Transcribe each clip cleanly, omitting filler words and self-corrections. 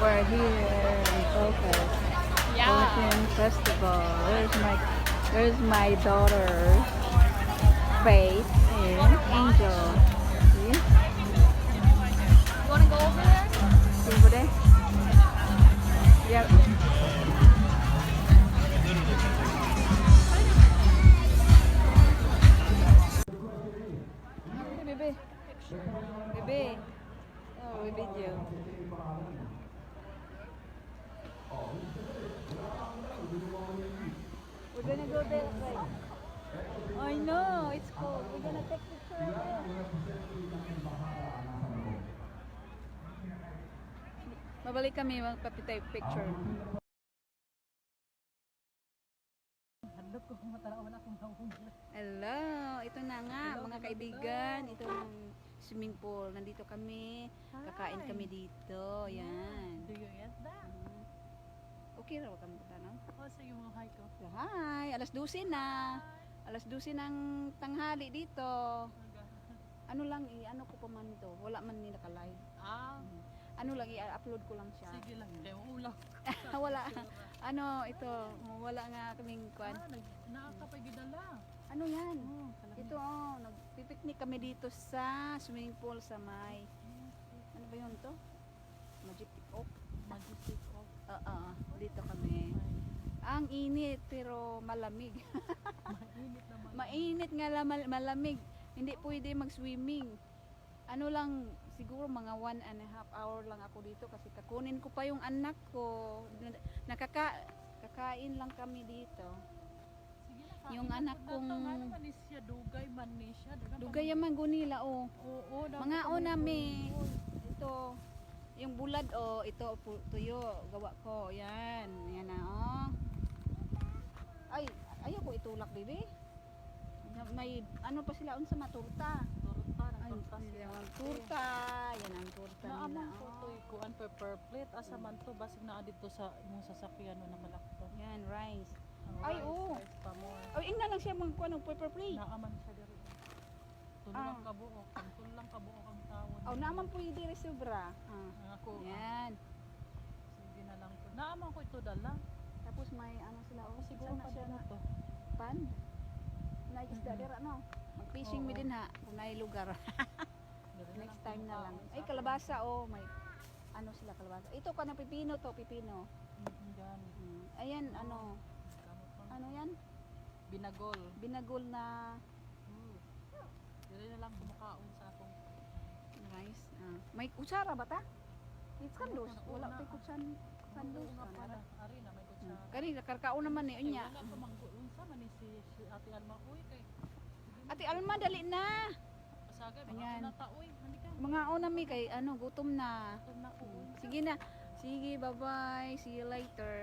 We're here in Focus. Philippine Festival. There's my daughter, Faith and Angel. See? You wanna go over there? Over there? Yep. Hey, baby. Baby. Oh, we video. We're gonna go there, right? I know, it's cold. We're gonna take picture of it. Mabalik kami magpapitay picture. Hello, ito na nga mga kaibigan, ito ang swimming pool. Nandito kami, kakain kami dito. Yan. Do you eat that? Okay raw kami tanong. Oh, sige mo, hi ko. Hi, alas 12 na. Alas 12 ng tanghali dito. Ano lang ano ko pa man to. Wala man ni naka-live. Ano lang i-upload ko lang siya. Sige lang, kaya ulang. Wala. Ano ito, wala nga kaming kwan. Nakakapagidala. Ano yan? Ito nagpipiknik kami dito sa swimming pool sa may ano ba yun to? Majestic Oak. Majestic Oak. Dito kami. Ang init pero malamig. Mainit naman. Mainit nga malamig. Hindi pwede mag-swimming. Ano lang, siguro mga 1.5 hour lang ako dito kasi kakunin ko pa yung anak ko. Kakain lang kami dito. Sige na, Yung anak kong ano man siya, dugay man ni siya. dugay yaman gunila Oo, mga onami ito yung bulad ito tuyo gawa ko yan na ay ayaw ko itulak bibi may ano pa sila unsa maturta Turta, turta yan ang turta nila naamang ko to ikuan per plate asa man to basig naa dito sa imong sasakyan no na malakto. yan rice Ay, rice pa more. ay ingna lang siya mga kuan pepper plate Naaman siya diri. Tulang kabuok, tulang kabuok ang tawon. naman po yung dire sobra Ako. yan Sige na lang po. Naaman ko ito dala. tapos may ano sila Siguro saan pa siya na to. pan na isda dira no mag-fishing mi din ha kung may lugar next time na lang ay kalabasa may ano sila kalabasa ito ka na pipino to pipino Yan. ayan ano yan binagol na Dire na lang kumakaon sa akong rice may kutsara ba ta it's kandos wala pa kutsan kandos nga pala. Ari na may kutsara. kani nakarkaon naman ni unya Wala pa mangguon sa man ni si Ate Alma uy kay ate Alma dali na pasagay Ayan. mga nata uy manika. mga onami kay ano gutom na Tum na ko uy. sige na sige bye bye see you later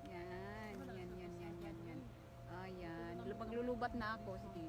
yan ayan maglulubat na ako sige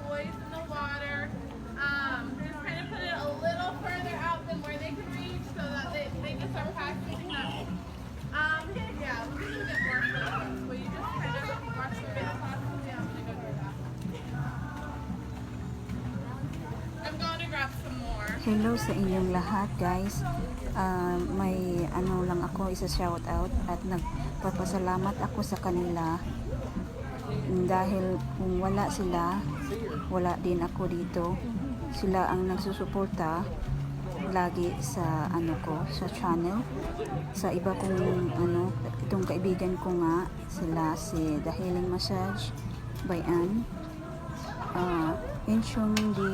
toys in the water. Just kind of put it a little further out than where they can reach so that they can start practicing that. Yeah, we can do a bit more photos, but you just kind of watch the bit possibly. I'm gonna go do that. I'm going to grab some more. Hello sa inyong lahat guys. May ano lang ako isa shout out at nagpapasalamat ako sa kanila dahil kung wala sila, wala din ako dito. Sila ang nagsusuporta lagi sa ano ko, sa channel. Sa iba kong ano, itong kaibigan ko nga, sila si The Healing Massage by Ann, Inchong Di,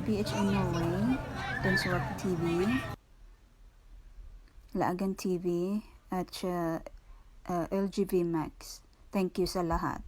PH in Norway, Denswap TV, Laagan TV, at LGV Max. Thank you sa lahat.